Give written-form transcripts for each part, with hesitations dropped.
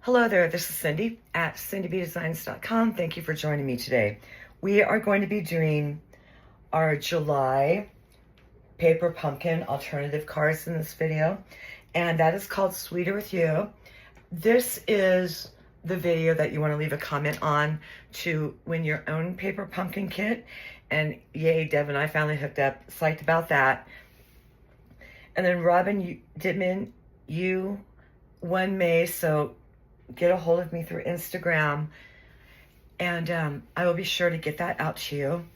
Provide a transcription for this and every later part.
Hello there, this is Cindy at cindybdesigns.com. Thank you for joining me today. We are going to be doing our July paper pumpkin alternative cards in this video, and that is called Sweeter With You. This is the video that you want to leave a comment on to win your own paper pumpkin kit, and yay, Deb and I finally hooked up, psyched about that. And then Robin Dittman, you won May, so get a hold of me through Instagram, and I will be sure to get that out to you,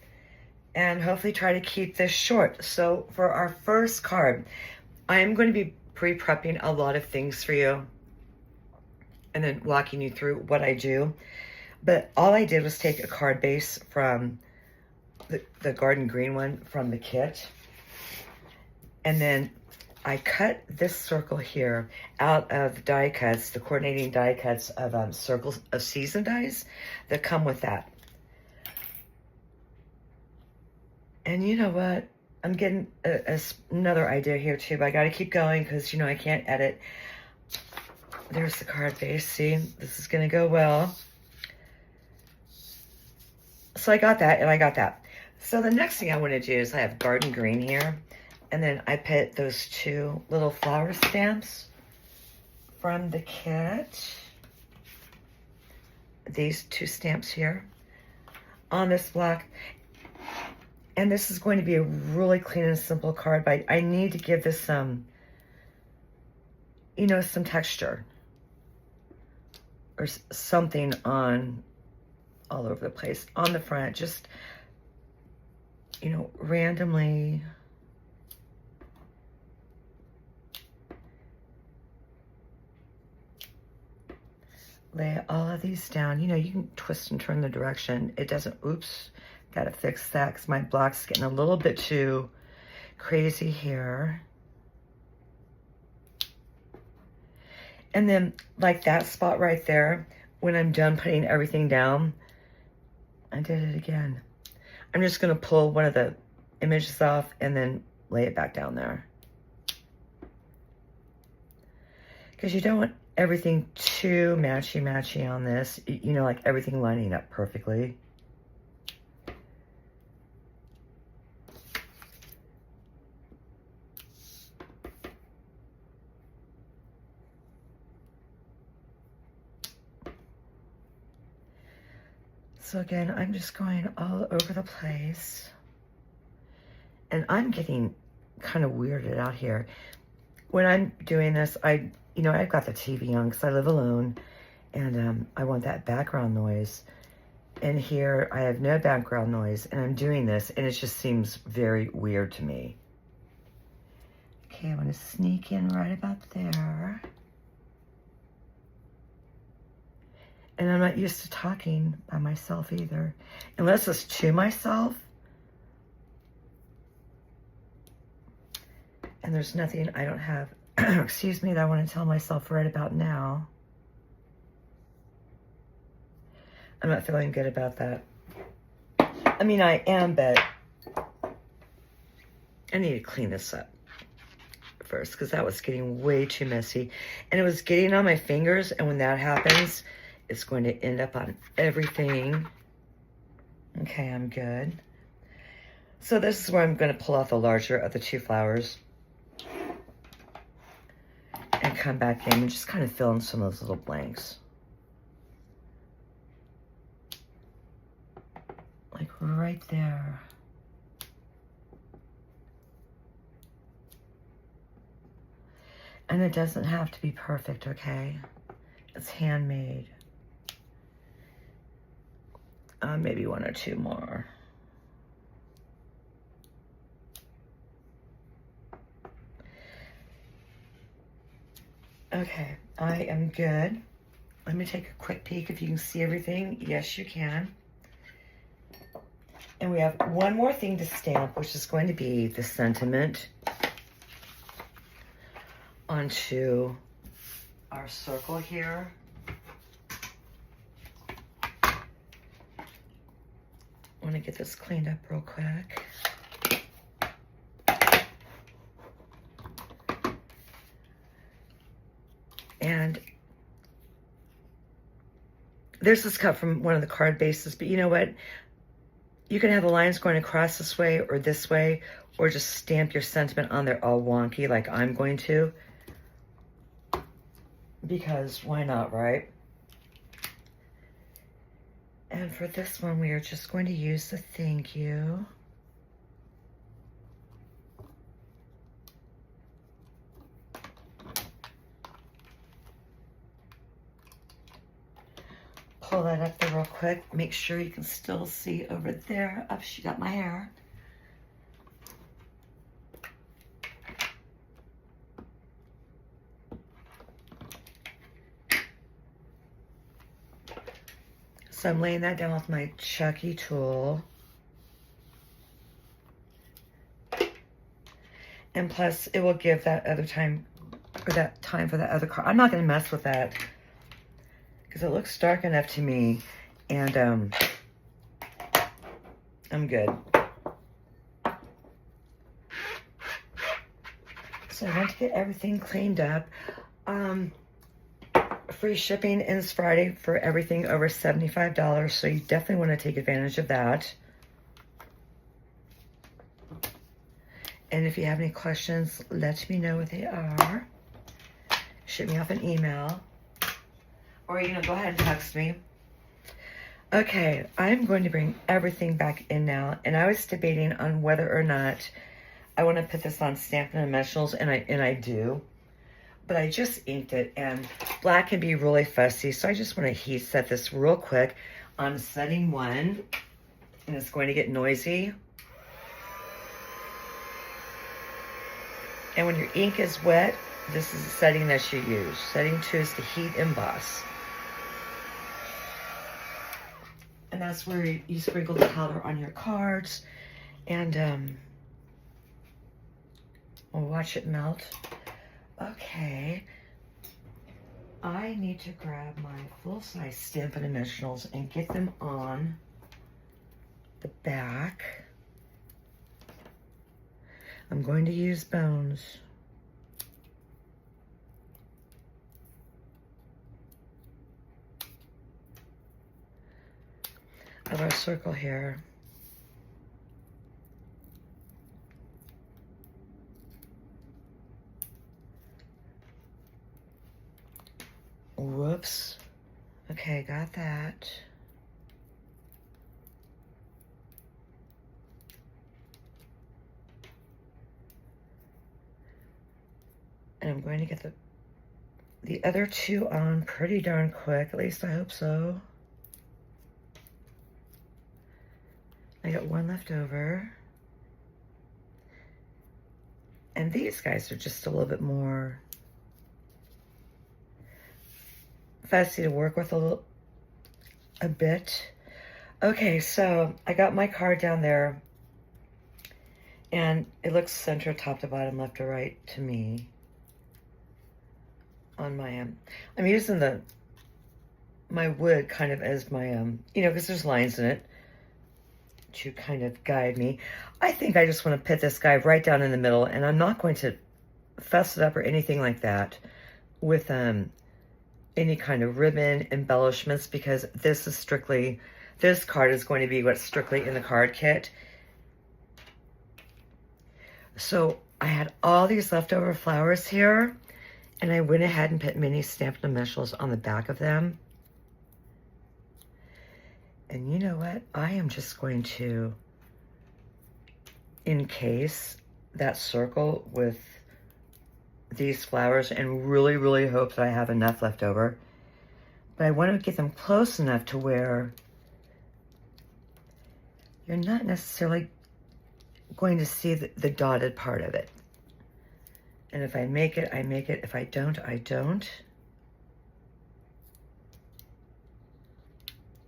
and hopefully try to keep this short. So for our first card, I am going to be pre-prepping a lot of things for you and then walking you through what I do. But all I did was take a card base from the garden green one from the kit, and then I cut this circle here out of die cuts, the coordinating die cuts of circles of season dies that come with that. And you know what? I'm getting another idea here too, but I got to keep going because, you know, I can't edit. There's the card base. See, this is going to go well. So I got that and I got that. So the next thing I want to do is I have garden green here. And then I put those two little flower stamps from the kit, these two stamps here, on this block. And this is going to be a really clean and simple card, but I need to give this some, you know, some texture or something on all over the place. On the front, just, you know, randomly lay all of these down. You know, you can twist and turn the direction. It doesn't, oops, gotta fix that because my block's getting a little bit too crazy here. And then, like that spot right there, when I'm done putting everything down, I did it again. I'm just gonna pull one of the images off and then lay it back down there. Because you don't want everything too matchy-matchy on this. You know, like everything lining up perfectly. So again, I'm just going all over the place. And I'm getting kind of weirded out here. When I'm doing this, you know, I've got the TV on because I live alone, and I want that background noise. And here I have no background noise, and I'm doing this, and it just seems very weird to me. Okay, I'm going to sneak in right about there. And I'm not used to talking by myself either, unless it's to myself. And there's nothing I don't have, excuse me, that I want to tell myself right about now. I'm not feeling good about that. I mean, I am, but I need to clean this up first because that was getting way too messy. And it was getting on my fingers, and when that happens, it's going to end up on everything. Okay, I'm good. So this is where I'm going to pull out the larger of the two flowers and come back in and just kind of fill in some of those little blanks. Like right there. And it doesn't have to be perfect, okay? It's handmade. Maybe one or two more. Okay, I am good. Let me take a quick peek if you can see everything. Yes, you can. And we have one more thing to stamp, which is going to be the sentiment onto our circle here. I want to get this cleaned up real quick. And this is cut from one of the card bases, but you know what? You can have the lines going across this way, or just stamp your sentiment on there all wonky like I'm going to. Because why not, right? And for this one, we are just going to use the thank you. Pull that up there real quick. Make sure you can still see over there. Oh, she got my hair. So I'm laying that down with my Chucky tool. And plus, it will give that other time, or that time for that other card. I'm not going to mess with that because it looks dark enough to me, and I'm good. So I want to get everything cleaned up. Free shipping ends Friday for everything over $75, so you definitely want to take advantage of that. And if you have any questions, let me know what they are. Shoot me off an email, or you know, go ahead and text me. Okay, I'm going to bring everything back in now, and I was debating on whether or not I want to put this on Stampin' Dimensionals, and I do. But I just inked it, and black can be really fussy, so I just want to heat set this real quick on setting 1, and it's going to get noisy. And when your ink is wet, this is the setting that you use. Setting 2 is the heat emboss. And that's where you sprinkle the powder on your cards, and we'll watch it melt. Okay, I need to grab my full-size Stampin' Dimensionals and get them on the back. I'm going to use bones. Of our circle here. Whoops. Okay, got that. And I'm going to get the other 2 on pretty darn quick. At least I hope so. I got 1 left over. And these guys are just a little bit more fussy to work with a bit. Okay, so I got my card down there, and it looks center, top to bottom, left to right to me. On my I'm using my wood kind of as my you know, because there's lines in it to kind of guide me. I think I just want to put this guy right down in the middle, and I'm not going to fuss it up or anything like that with any kind of ribbon embellishments, because this card is going to be what's strictly in the card kit. So I had all these leftover flowers here, and I went ahead and put mini Stampin' Dimensionals on the back of them. And you know what? I am just going to encase that circle with these flowers and really, really hope that I have enough left over. But I want to get them close enough to where you're not necessarily going to see the dotted part of it. And if I make it, I make it. If I don't, I don't.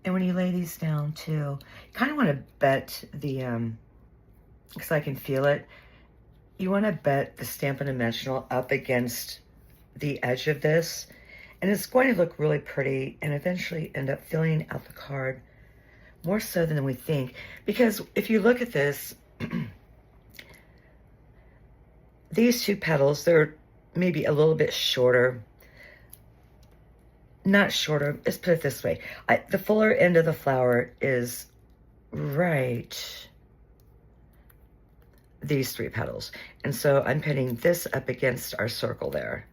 And when you lay these down too, you kind of want to bet the, because I can feel it, you want to bet the Stampin' Dimensional up against the edge of this, and it's going to look really pretty and eventually end up filling out the card more so than we think. Because if you look at this, these 2 petals, they're maybe a little bit shorter not shorter, let's put it this way. The fuller end of the flower is right these 3 petals. And so I'm pinning this up against our circle there.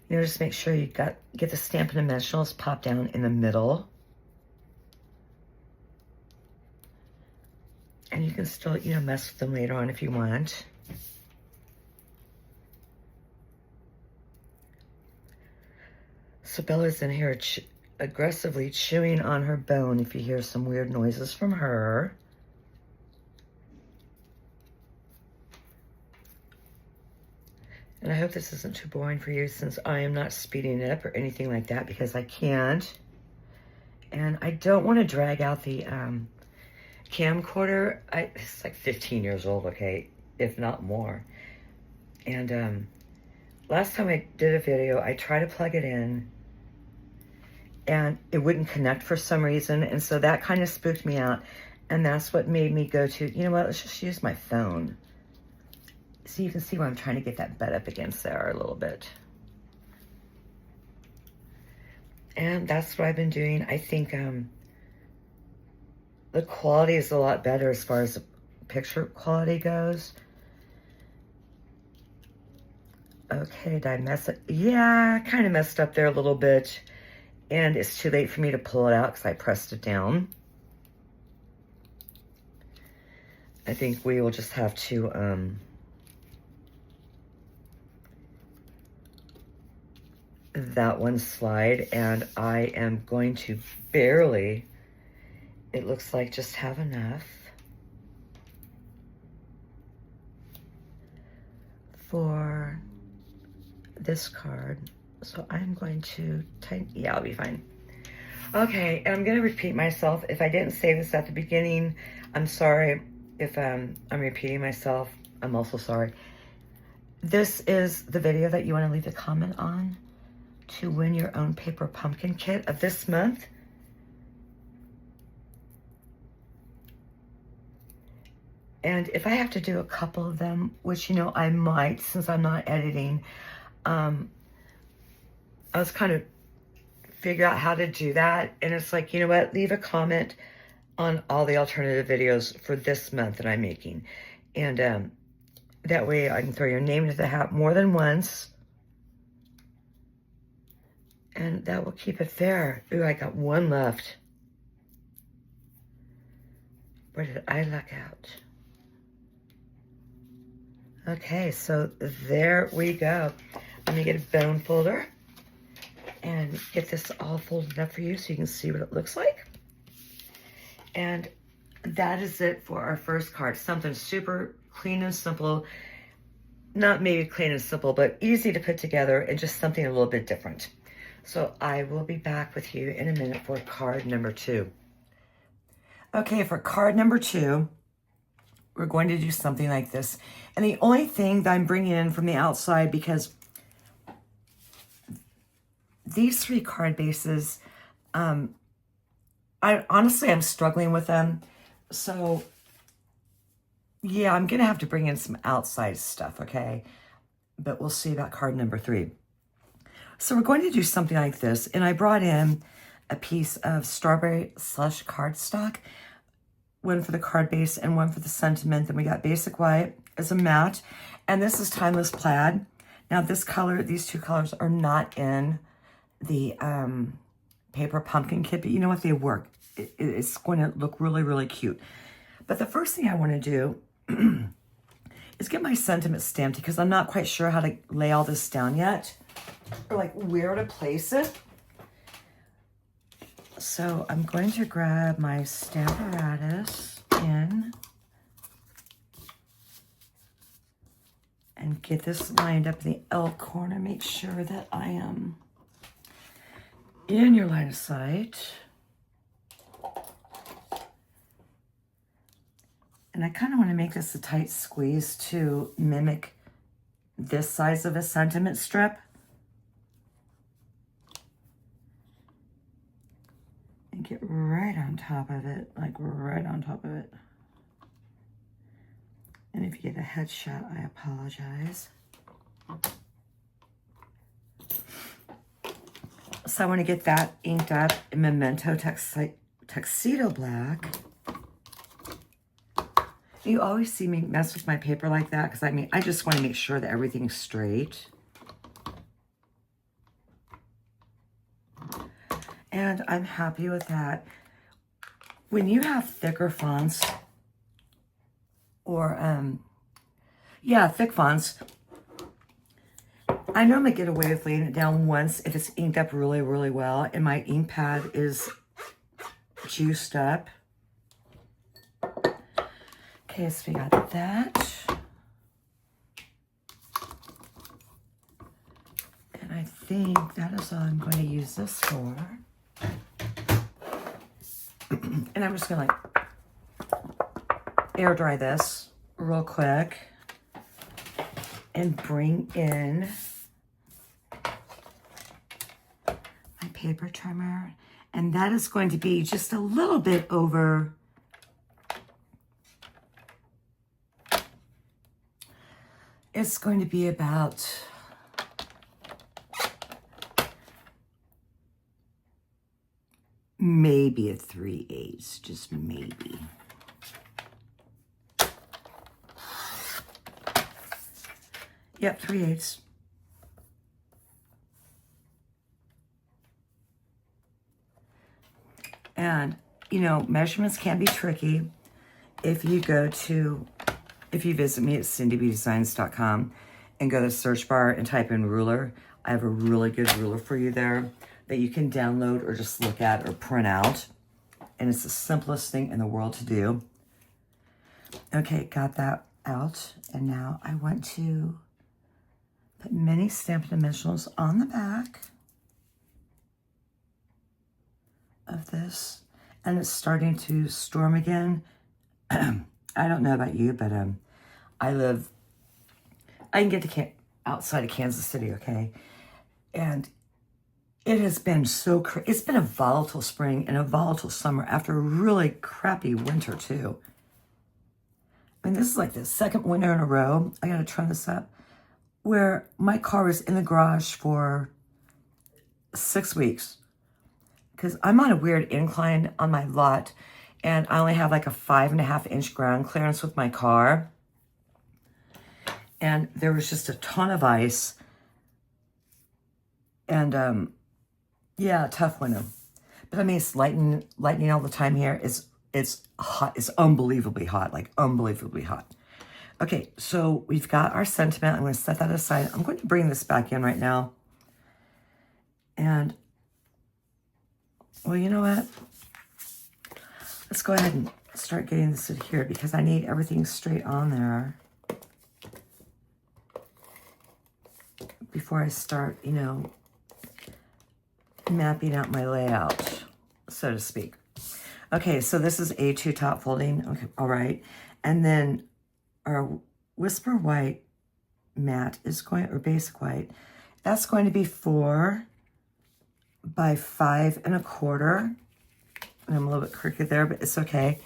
You know, just make sure you get the Stampin' Dimensionals pop down in the middle. And you can still, you know, mess with them later on if you want. So Bella's in here aggressively chewing on her bone if you hear some weird noises from her. And I hope this isn't too boring for you, since I am not speeding it up or anything like that, because I can't. And I don't want to drag out the camcorder. It's like 15 years old, okay, if not more. And last time I did a video, I tried to plug it in and it wouldn't connect for some reason. And so that kind of spooked me out. And that's what made me go to, you know what, let's just use my phone. So you can see where I'm trying to get that bed up against there a little bit. And that's what I've been doing. I think the quality is a lot better as far as the picture quality goes. Okay, did I mess it? Yeah, I kind of messed up there a little bit. And it's too late for me to pull it out because I pressed it down. I think we will just have to that one slide, and I am going to barely, it looks like, just have enough for this card. So I'm going to tighten, yeah, I'll be fine. Okay, and I'm going to repeat myself. If I didn't say this at the beginning, I'm sorry. If I'm repeating myself, I'm also sorry. This is the video that you want to leave a comment on to win your own paper pumpkin kit of this month. And if I have to do a couple of them, which, you know, I might, since I'm not editing, I was kind of figure out how to do that. And it's like, you know what, leave a comment on all the alternative videos for this month that I'm making. And that way I can throw your name into the hat more than once. And that will keep it fair. Ooh, I got one left. Where did I luck out? Okay, so there we go. I'm gonna get a bone folder and get this all folded up for you so you can see what it looks like. And that is it for our first card. Something super clean and simple. Not maybe clean and simple, but easy to put together, and just something a little bit different. So I will be back with you in a minute for card number 2. Okay, for card number 2, we're going to do something like this. And the only thing that I'm bringing in from the outside, because these 3 card bases, I'm struggling with them. So yeah, I'm gonna have to bring in some outside stuff, okay? But we'll see about card number 3. So we're going to do something like this. And I brought in a piece of strawberry slush cardstock, one for the card base and one for the sentiment. Then we got basic white as a matte. And this is Timeless Plaid. Now this color, these 2 colors are not in the paper pumpkin kit, but you know what, they work. It's going to look really, really cute. But the first thing I want to do is get my sentiment stamped, because I'm not quite sure how to lay all this down yet, or like where to place it. So I'm going to grab my Stamparatus in and get this lined up in the L corner. Make sure that I am in your line of sight. And I kind of want to make this a tight squeeze to mimic this size of a sentiment strip. And get right on top of it, like right on top of it. And if you get a headshot, I apologize. So I want to get that inked up in Memento Tuxedo Black. You always see me mess with my paper like that because I just want to make sure that everything's straight. And I'm happy with that. When you have thicker fonts, or, thick fonts, I normally get away with laying it down once if it's inked up really, really well and my ink pad is juiced up. Okay, so we got that. And I think that is all I'm going to use this for. And I'm just going to air dry this real quick and bring in my paper trimmer. And that is going to be just a little bit over it's going to be about maybe a 3/8, just maybe. Yep, 3/8. And, you know, measurements can be tricky. If you visit me at cindybdesigns.com and go to the search bar and type in ruler, I have a really good ruler for you there that you can download or just look at or print out. And it's the simplest thing in the world to do. Okay, got that out. And now I want to put mini Stampin' Dimensionals on the back of this. And it's starting to storm again. I don't know about you, but I can get to outside of Kansas City, okay? And it has been it's been a volatile spring and a volatile summer after a really crappy winter too. I mean, this is like the second winter in a row, I gotta trim this up, where my car was in the garage for 6 weeks. Because I'm on a weird incline on my lot, and I only have like a 5.5-inch ground clearance with my car. And there was just a ton of ice. And yeah, tough winter. But I mean, it's lightning all the time here. It's hot. It's unbelievably hot, like unbelievably hot. Okay, so we've got our sentiment. I'm going to set that aside. I'm going to bring this back in right now. And, well, you know what? Let's go ahead and start getting this in here because I need everything straight on there before I start, you know, mapping out my layout, so to speak. Okay, so this is A2 top folding. Okay, all right. And then our Whisper White matte is going, or basic white, that's going to be 4 by 5 1/4. And I'm a little bit crooked there, but it's okay.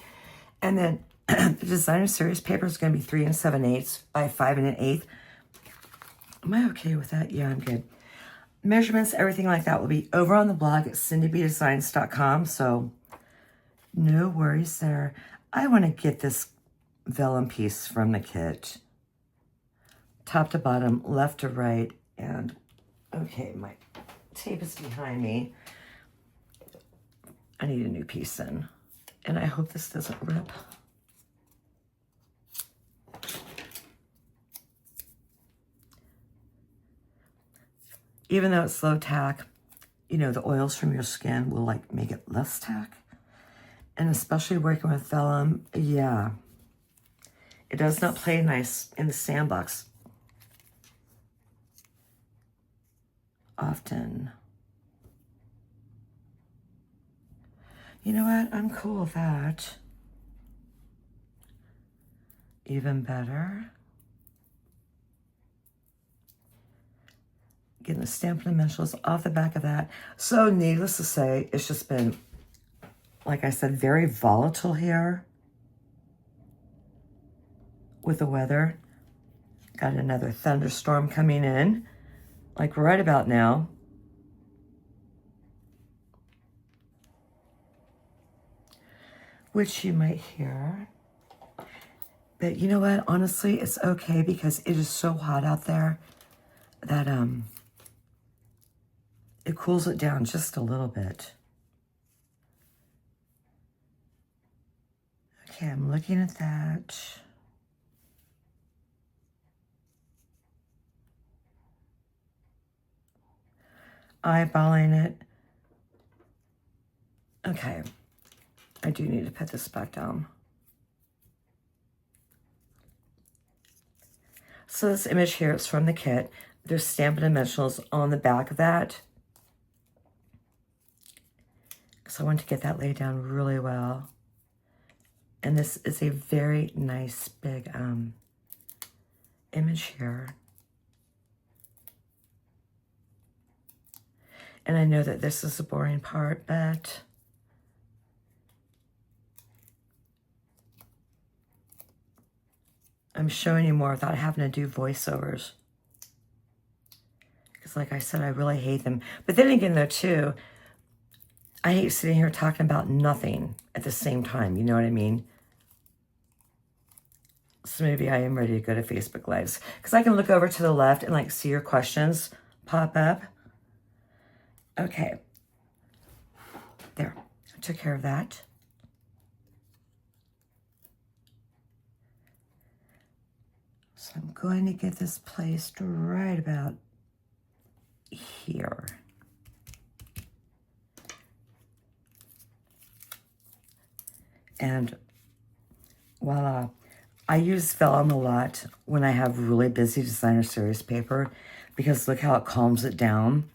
And then the Designer Series paper is going to be 3 7/8 by 5 1/8. Am I okay with that? Yeah, I'm good. Measurements, everything like that will be over on the blog at cindybdesigns.com. So no worries there. I want to get this vellum piece from the kit. Top to bottom, left to right. And okay, my tape is behind me. I need a new piece in. And I hope this doesn't rip. Even though it's low tack, you know, the oils from your skin will like make it less tack. And especially working with vellum, yeah. It does not play nice in the sandbox often. You know what? I'm cool with that. Even better. Getting the Stampin' Dimensionals off the back of that. So needless to say, it's just been, like I said, very volatile here with the weather. Got another thunderstorm coming in, like right about now. which you might hear. But you know what? Honestly, it's okay because it is so hot out there that it cools it down just a little bit. Okay, I'm looking at that. Eyeballing it. Okay, I do need to put this back down. So this image here is from the kit. There's Stampin' Dimensionals on the back of that. So I want to get that laid down really well. And this is a very nice big image here. And I know that this is the boring part, but I'm showing you more without having to do voiceovers. Because like I said, I really hate them. But then again though too, I hate sitting here talking about nothing at the same time, you know what I mean? So maybe I am ready to go to Facebook Lives. Because I can look over to the left and like see your questions pop up. Okay. There. I took care of that. So I'm going to get this placed right about here. And voila. I use vellum a lot when I have really busy designer series paper because look how it calms it down.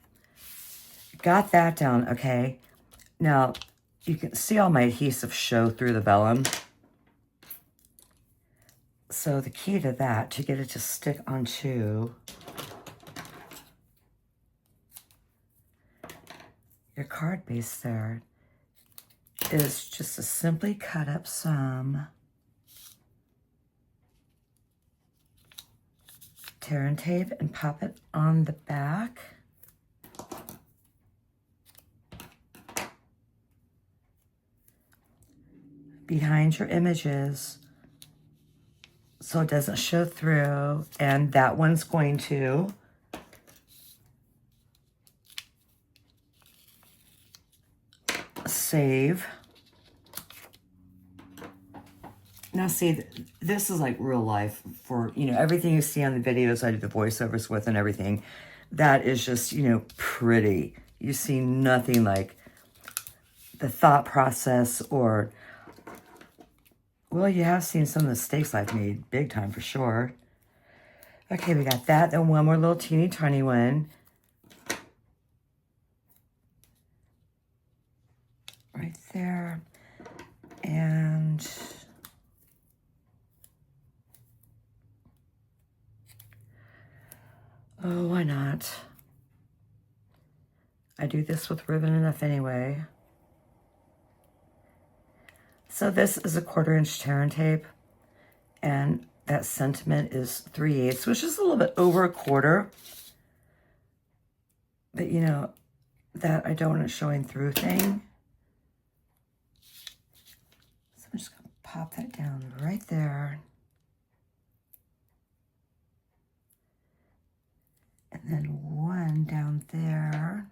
Got that down, okay. Now, you can see all my adhesive show through the vellum. So the key to that, to get it to stick onto your card base there, is just to simply cut up some tear and tape and pop it on the back. Behind your images so it doesn't show through, and that one's going to save. Now see, this is like real life for, you know, everything you see on the videos I do the voiceovers with and everything. That is just, you know, pretty. You see nothing like the thought process or, well, you have seen some of the mistakes I've made big time for sure. Okay, we got that. Then one more little teeny tiny one. Right there. And oh, why not? I do this with ribbon enough anyway. So this is a 1/4 inch tear and tape, and that sentiment is 3/8, which is a little bit over 1/4. But you know, that I don't want it showing through thing. So I'm just gonna pop that down right there. And then one down there.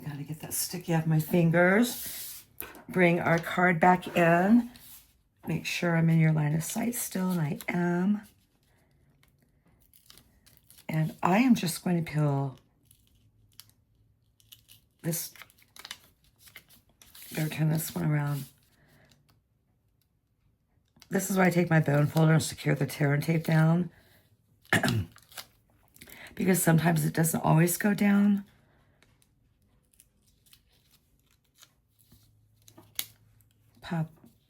Gotta get that sticky off my fingers. Bring our card back in. Make sure I'm in your line of sight still, and I am. And I am just going to peel this. Better turn this one around. This is where I take my bone folder and secure the tear and tape down. Because sometimes it doesn't always go down.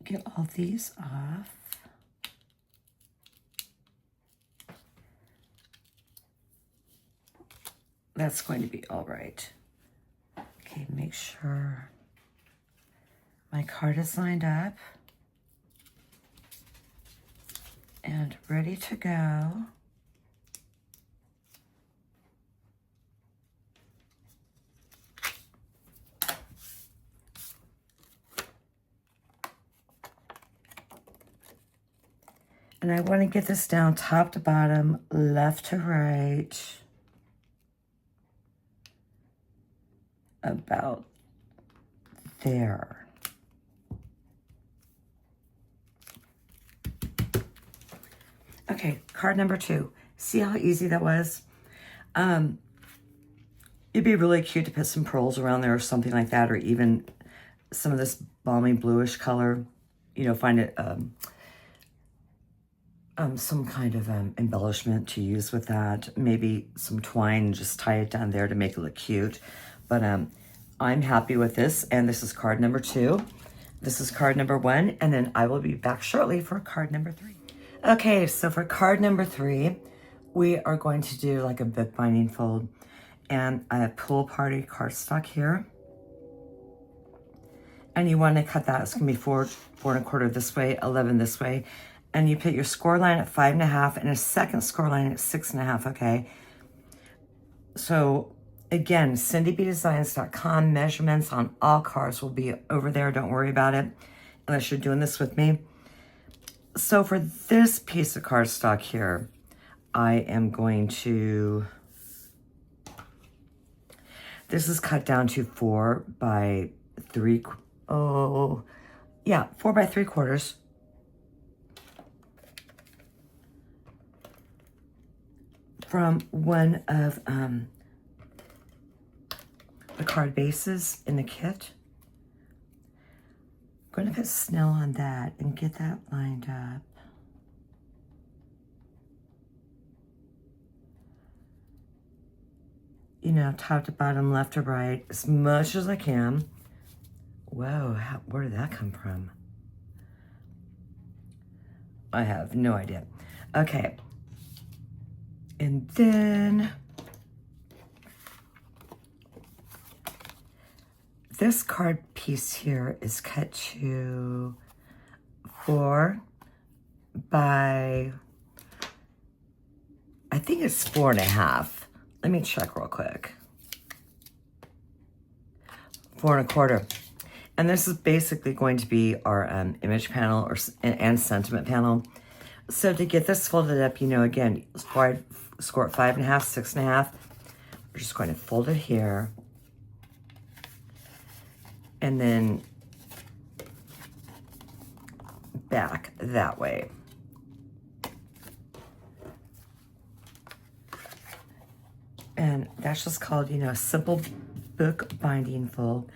Get all these off. That's going to be all right. Okay, make sure my card is lined up and ready to go. And I want to get this down top to bottom, left to right, about there. Okay, card number 2. See how easy that was? It'd be really cute to put some pearls around there or something like that, or even some of this balmy bluish color. You know, find it some kind of embellishment to use with that. Maybe some twine, just tie it down there to make it look cute. But I'm happy with this, and this is card number 2. This is card number 1, and then I will be back shortly for card number 3. Okay, so for card number 3, we are going to do like a bookbinding fold. And I have Pool Party cardstock here. And you want to cut that. It's going to be 4 1/4 this way, 11 this way. And you put your score line at 5.5 and a second score line at 6.5, okay? So again, CindyBDesigns.com, measurements on all cards will be over there. Don't worry about it unless you're doing this with me. So for this piece of cardstock here, I am going to... This is cut down to 4 by 3, 4 by 3/4. From one of the card bases in the kit. I'm going to put Snell on that and get that lined up. You know, top to bottom, left to right, as much as I can. Whoa, where did that come from? I have no idea. Okay. And then this card piece here is cut to 4 by, I think it's 4.5. Let me check real quick. 4 1/4. And this is basically going to be our image panel and sentiment panel. So to get this folded up, you know, again, score at 5.5, 6.5. We're just going to fold it here. And then back that way. And that's just called, you know, a simple book binding fold.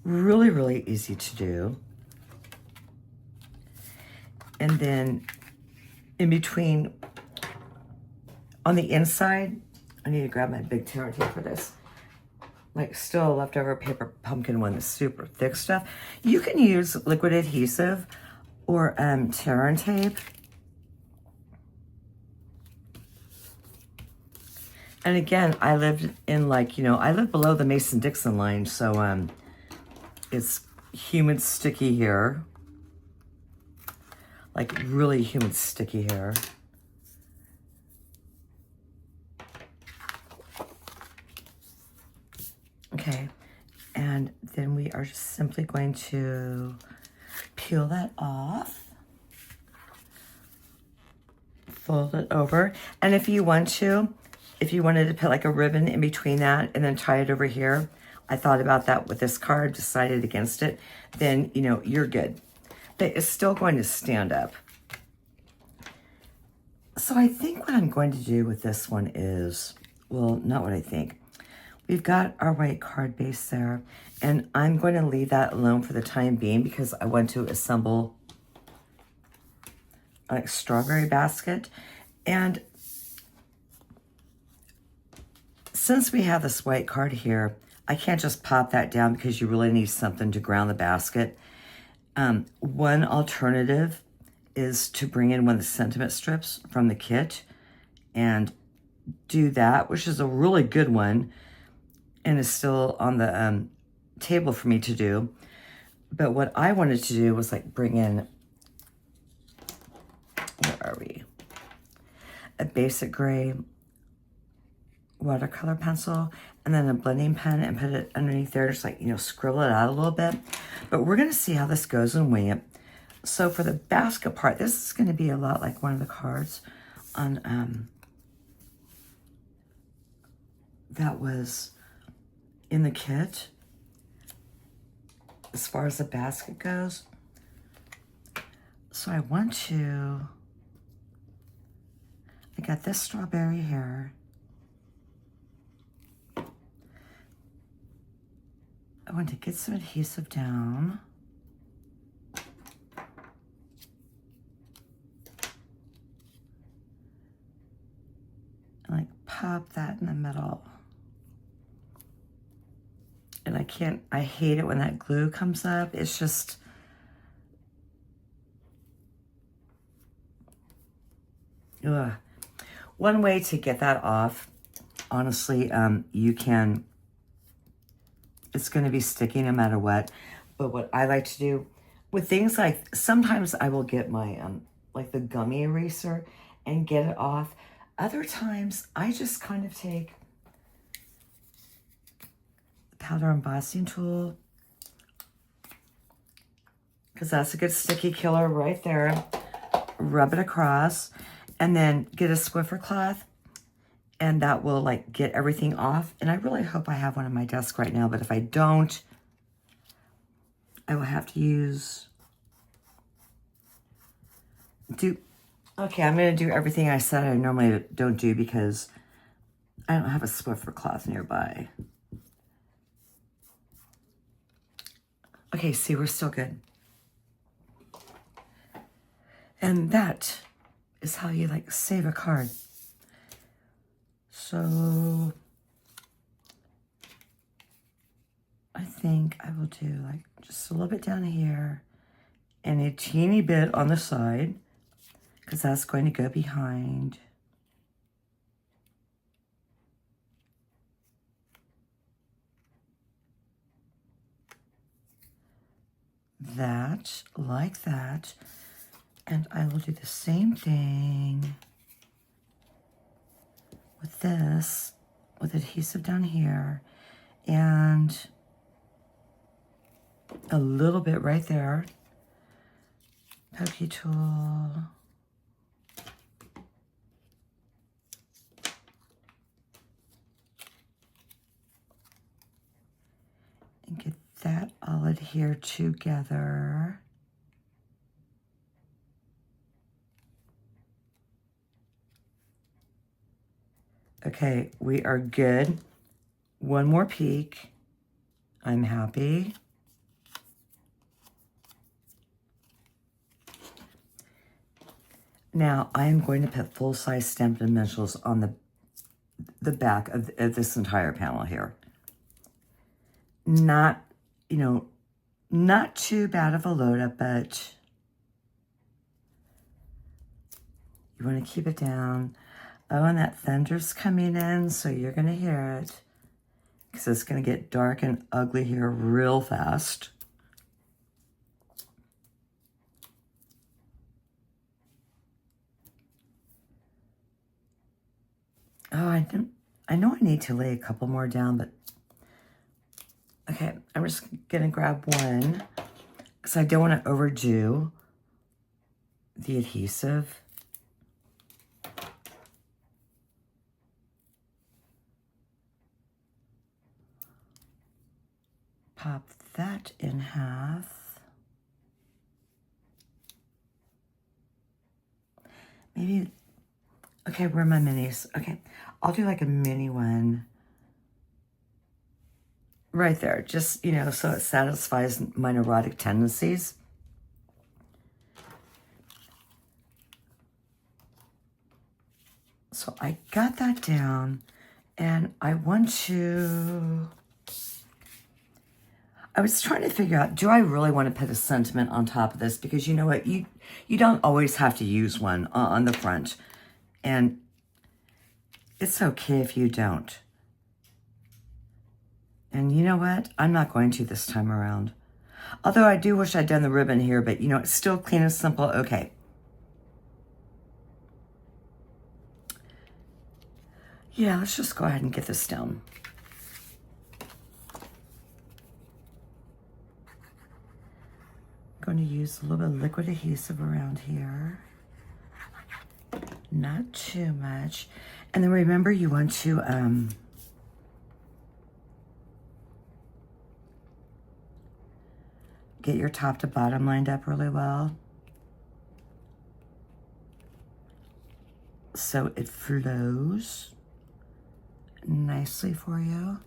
Really, really easy to do. And then in between, on the inside, I need to grab my big tear tape for this. Like still leftover paper pumpkin one, the super thick stuff. You can use liquid adhesive or tear and tape. And again, I lived in like, you know, I live below the Mason-Dixon line, so it's humid, sticky here. Like really humid, sticky here. Okay, and then we are just simply going to peel that off. Fold it over. And if you want to, if you wanted to put like a ribbon in between that and then tie it over here, I thought about that with this card, decided against it, then, you know, you're good. But it's still going to stand up. So I think what I'm going to do with this one is, well, not what I think. We've got our white card base there, and I'm going to leave that alone for the time being because I want to assemble a strawberry basket. And since we have this white card here, I can't just pop that down because you really need something to ground the basket. One alternative is to bring in one of the sentiment strips from the kit and do that, which is a really good one and is still on the table for me to do. But what I wanted to do was like bring in, where are we? A basic gray watercolor pencil and then a blending pen and put it underneath there, just like, you know, scribble it out a little bit. But we're gonna see how this goes and wing it. So for the basket part, this is going to be a lot like one of the cards on that was in the kit as far as the basket goes. So I got this strawberry here. I want to get some adhesive down. And like pop that in the middle. And I hate it when that glue comes up. It's just, ugh. One way to get that off, honestly, it's going to be sticky no matter what. But what I like to do with things like, sometimes I will get my, like the gummy eraser and get it off. Other times, I just kind of take the powder embossing tool, because that's a good sticky killer right there. Rub it across, and then get a Swiffer cloth, and that will like get everything off. And I really hope I have one on my desk right now, but if I don't, I will have to okay, I'm going to do everything I said I normally don't do because I don't have a Swiffer cloth nearby. Okay, see, we're still good. And that is how you like save a card. So I think I will do like just a little bit down here and a teeny bit on the side, because that's going to go behind. That, like that. And I will do the same thing with this, with adhesive down here, and a little bit right there. Pokey tool. And get that all adhered together. Okay, we are good. One more peek. I'm happy. Now, I am going to put full-size Stampin' Dimensionals on the back of this entire panel here. Not, not too bad of a load up, but you want to keep it down. Oh, and that thunder's coming in, so you're going to hear it, because it's going to get dark and ugly here real fast. Oh, I know I need to lay a couple more down, but okay, I'm just going to grab one, because I don't want to overdo the adhesive. Pop that in half. Maybe, okay, where are my minis? Okay, I'll do like a mini one right there, just, so it satisfies my neurotic tendencies. So I got that down, and I was trying to figure out, do I really want to put a sentiment on top of this? Because you know what, you don't always have to use one on the front, and it's okay if you don't. And you know what, I'm not going to this time around. Although I do wish I'd done the ribbon here, but it's still clean and simple. Okay. Yeah, let's just go ahead and get this down. going to use a little bit of liquid adhesive around here. Not too much. And then remember, you want to get your top to bottom lined up really well, so it flows nicely for you.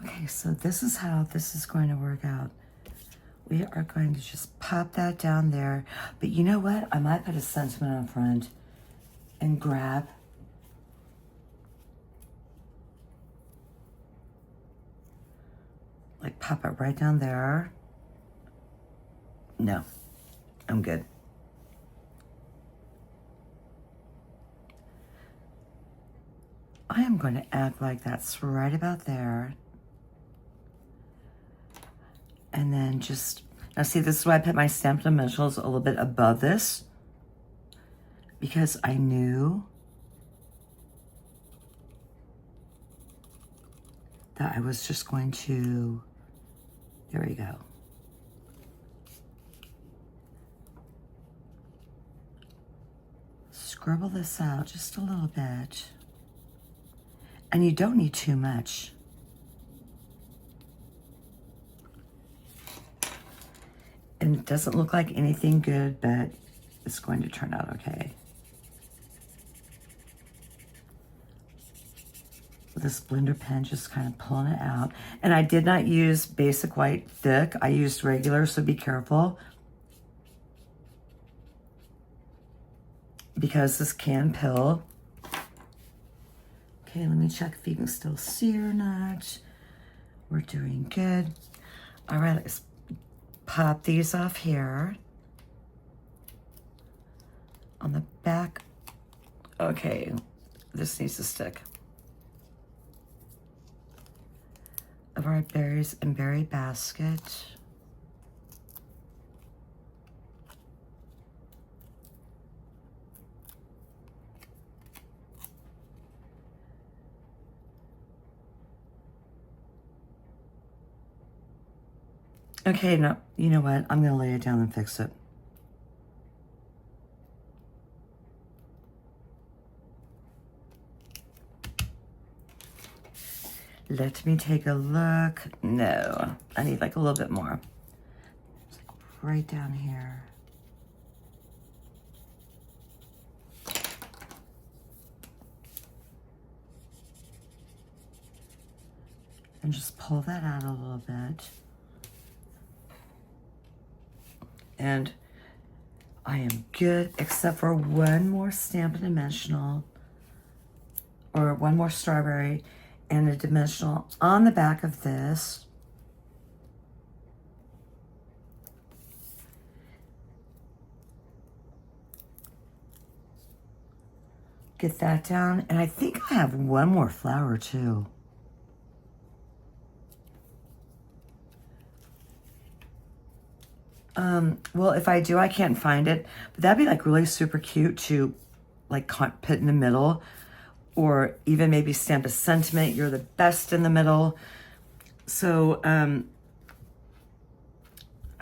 Okay, so this is how this is going to work out. We are going to just pop that down there. But you know what? I might put a sentiment on front and grab like pop it right down there. No, I'm good. I am going to act like that's right about there. And then just, now see, this is why I put my Stampin' initials a little bit above this, because I knew that I was just going to, there we go. Scribble this out just a little bit. And you don't need too much. And it doesn't look like anything good, but it's going to turn out okay. With this blender pen, just kind of pulling it out. And I did not use basic white thick. I used regular, so be careful. Because this can pill. Okay, let me check if you can still see or not. We're doing good. All right, let's pop these off here on the back. Okay, this needs to stick. Of our berries and berry basket. Okay, no, you know what? I'm gonna lay it down and fix it. Let me take a look. No, I need like a little bit more. It's like right down here. And just pull that out a little bit. And I am good, except for one more Stampin' Dimensional, or one more strawberry, and a dimensional on the back of this. Get that down, and I think I have one more flower too. Well, if I do, I can't find it, but that'd be like really super cute to like put in the middle, or even maybe stamp a sentiment, you're the best in the middle. So,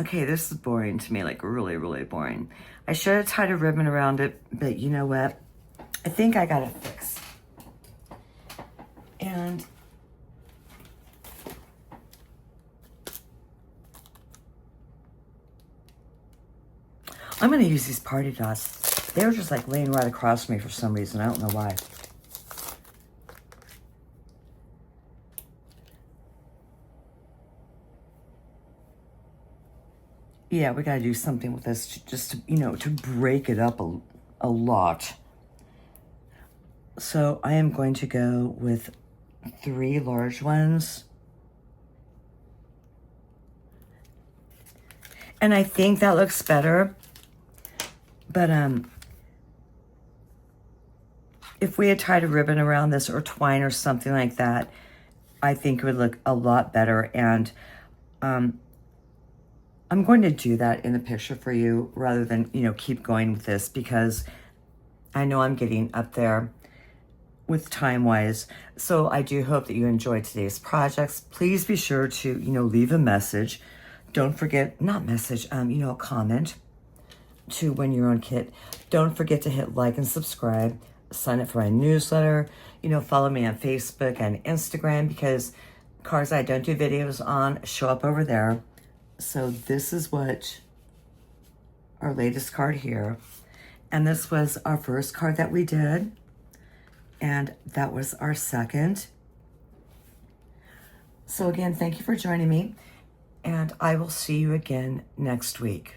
okay, this is boring to me, like really, really boring. I should have tied a ribbon around it, but you know what? I think I got it fixed. And I'm gonna use these party dots. They were just like laying right across me for some reason. I don't know why. Yeah, we gotta do something with this just to, you know, to break it up a lot. So I am going to go with 3 large ones. And I think that looks better. But if we had tied a ribbon around this or twine or something like that, I think it would look a lot better. And I'm going to do that in the picture for you rather than, you know, keep going with this, because I know I'm getting up there with time-wise. So I do hope that you enjoyed today's projects. Please be sure to, leave a message. Don't forget, not message, a comment to Win Your Own Kit. Don't forget to hit like and subscribe. Sign up for my newsletter. Follow me on Facebook and Instagram, because cards I don't do videos on show up over there. So this is what our latest card here. And this was our first card that we did. And that was our second. So again, thank you for joining me. And I will see you again next week.